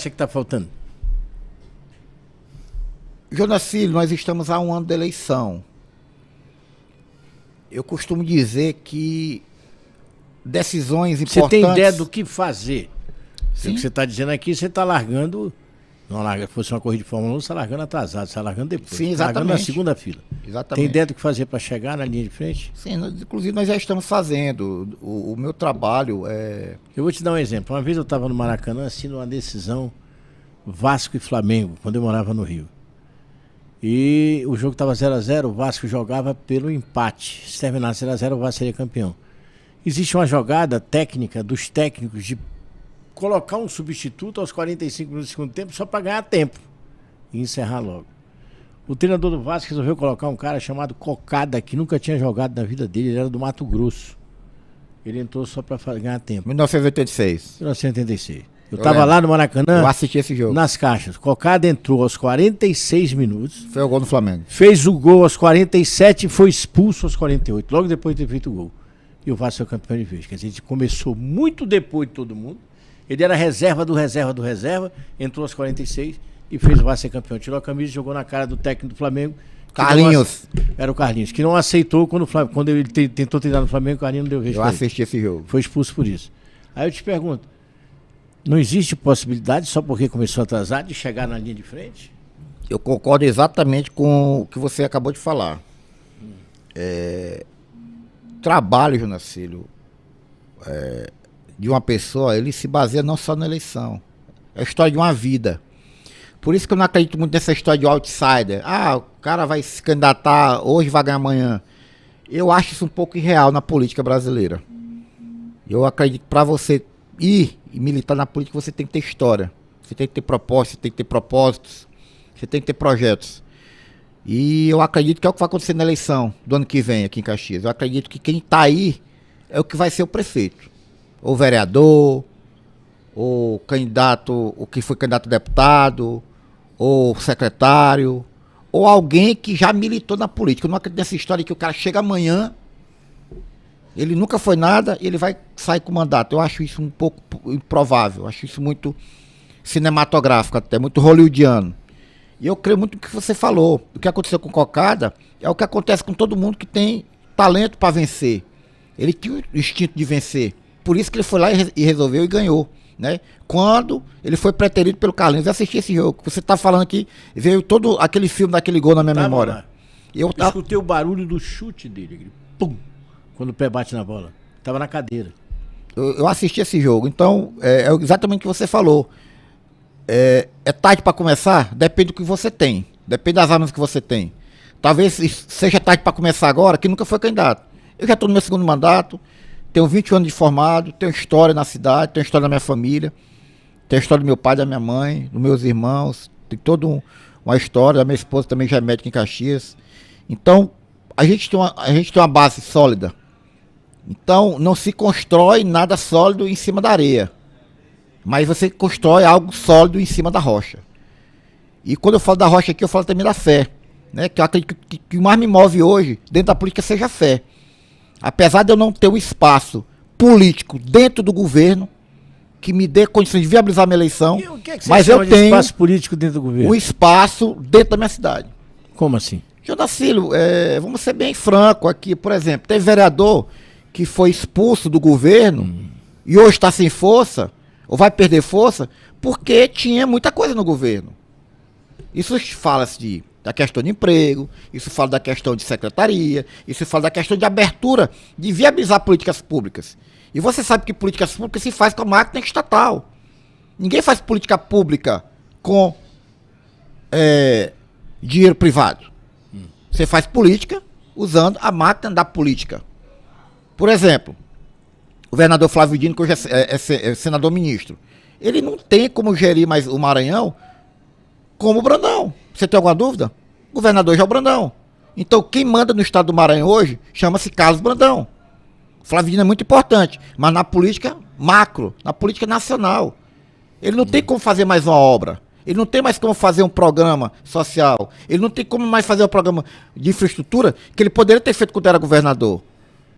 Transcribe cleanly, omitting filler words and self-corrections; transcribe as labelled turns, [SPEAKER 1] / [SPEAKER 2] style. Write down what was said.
[SPEAKER 1] acha que está faltando?
[SPEAKER 2] Jonas Filho, nós estamos há um ano da eleição. Eu costumo dizer que decisões importantes...
[SPEAKER 1] Você tem ideia do que fazer?
[SPEAKER 2] Sim.
[SPEAKER 1] O que você está dizendo aqui, você está largando... Não larga, fosse uma corrida de Fórmula 1, você está largando atrasado, você está largando depois.
[SPEAKER 2] Sim,
[SPEAKER 1] exatamente. Largando na segunda fila.
[SPEAKER 2] Exatamente.
[SPEAKER 1] Tem ideia do que fazer para chegar na linha de frente?
[SPEAKER 2] Sim, inclusive nós já estamos fazendo. O meu trabalho é...
[SPEAKER 1] Eu vou te dar um exemplo. Uma vez eu estava no Maracanã assistindo uma decisão Vasco e Flamengo, quando eu morava no Rio. E o jogo estava 0-0, o Vasco jogava pelo empate. Se terminasse 0-0, o Vasco seria campeão. Existe uma jogada técnica dos técnicos de colocar um substituto aos 45 minutos do segundo tempo só para ganhar tempo e encerrar logo. O treinador do Vasco resolveu colocar um cara chamado Cocada, que nunca tinha jogado na vida dele, ele era do Mato Grosso. Ele entrou só para ganhar tempo.
[SPEAKER 2] 1986.
[SPEAKER 1] 1986. Eu estava lá no Maracanã.
[SPEAKER 2] Eu assisti esse jogo.
[SPEAKER 1] Nas caixas. Cocada entrou aos 46 minutos.
[SPEAKER 2] Foi o gol do Flamengo.
[SPEAKER 1] Fez o gol aos 47 e foi expulso aos 48, logo depois de ter feito o gol. E o Vasco foi campeão de vez. Quer dizer, ele começou muito depois de todo mundo. Ele era reserva do reserva, entrou aos 46 e fez o Vasco ser campeão. Tirou a camisa e jogou na cara do técnico do Flamengo.
[SPEAKER 2] Carlinhos.
[SPEAKER 1] Era o Carlinhos, que não aceitou quando ele tentou treinar no Flamengo, o Carlinhos não deu vez.
[SPEAKER 2] Eu assisti esse jogo.
[SPEAKER 1] Foi expulso por isso. Aí eu te pergunto, não existe possibilidade, só porque começou atrasado, de chegar na linha de frente?
[SPEAKER 2] Eu concordo exatamente com o que você acabou de falar. Trabalho, Jonas Filho, de uma pessoa, ele se baseia não só na eleição. É a história de uma vida. Por isso que eu não acredito muito nessa história de outsider. Ah, o cara vai se candidatar hoje, vai ganhar amanhã. Eu acho isso um pouco irreal na política brasileira. Eu acredito que para você ir e militar na política, você tem que ter história. Você tem que ter propostas, você tem que ter propósitos, você tem que ter projetos. E eu acredito que é o que vai acontecer na eleição do ano que vem aqui em Caxias. Eu acredito que quem está aí é o que vai ser o prefeito. Ou vereador, ou candidato, o que foi candidato a deputado, ou secretário, ou alguém que já militou na política. Eu não acredito nessa história que o cara chega amanhã, ele nunca foi nada, e ele vai sair com mandato. Eu acho isso um pouco improvável, eu acho isso muito cinematográfico até, muito hollywoodiano. E eu creio muito no que você falou. O que aconteceu com o Cocada é o que acontece com todo mundo que tem talento para vencer. Ele tinha o instinto de vencer. Por isso que ele foi lá e resolveu e ganhou, né? Quando ele foi preterido pelo Carlinhos. Eu assisti esse jogo. Você tá falando aqui, veio todo aquele filme daquele gol na minha memória.
[SPEAKER 1] Lá. Eu escutei o barulho do chute dele. Pum! Quando o pé bate na bola. Tava na cadeira.
[SPEAKER 2] Eu assisti esse jogo. Então, é exatamente o que você falou. É tarde para começar? Depende do que você tem. Depende das armas que você tem. Talvez seja tarde para começar agora, que nunca foi candidato. Eu já estou no meu segundo mandato. Tenho 20 anos de formado, tenho história na cidade, tenho história da minha família, tenho história do meu pai, da minha mãe, dos meus irmãos, tem toda uma história, a minha esposa também já é médica em Caxias. Então, a gente tem uma base sólida. Então, não se constrói nada sólido em cima da areia, mas você constrói algo sólido em cima da rocha. E quando eu falo da rocha aqui, eu falo também da fé, né? Que eu acredito que o mais me move hoje, dentro da política, seja a fé. Apesar de eu não ter um espaço político dentro do governo que me dê condições de viabilizar minha eleição, mas eu tenho
[SPEAKER 1] espaço político dentro do governo?
[SPEAKER 2] Um espaço dentro da minha cidade.
[SPEAKER 1] Como assim?
[SPEAKER 2] Jonas Filho, vamos ser bem franco aqui, por exemplo, teve vereador que foi expulso do governo e hoje está sem força, ou vai perder força, porque tinha muita coisa no governo. Isso fala-se da questão de emprego, isso fala da questão de secretaria, isso fala da questão de abertura, de viabilizar políticas públicas. E você sabe que políticas públicas se faz com a máquina estatal. Ninguém faz política pública com dinheiro privado. Você faz política usando a máquina da política. Por exemplo, o governador Flávio Dino, que hoje é senador ministro, ele não tem como gerir mais o Maranhão como o Brandão. Você tem alguma dúvida? O governador já é o Brandão. Então, quem manda no estado do Maranhão hoje chama-se Carlos Brandão. Flávio Dino é muito importante, mas na política macro, na política nacional. Ele não tem como fazer mais uma obra. Ele não tem mais como fazer um programa social. Ele não tem como mais fazer um programa de infraestrutura que ele poderia ter feito quando era governador.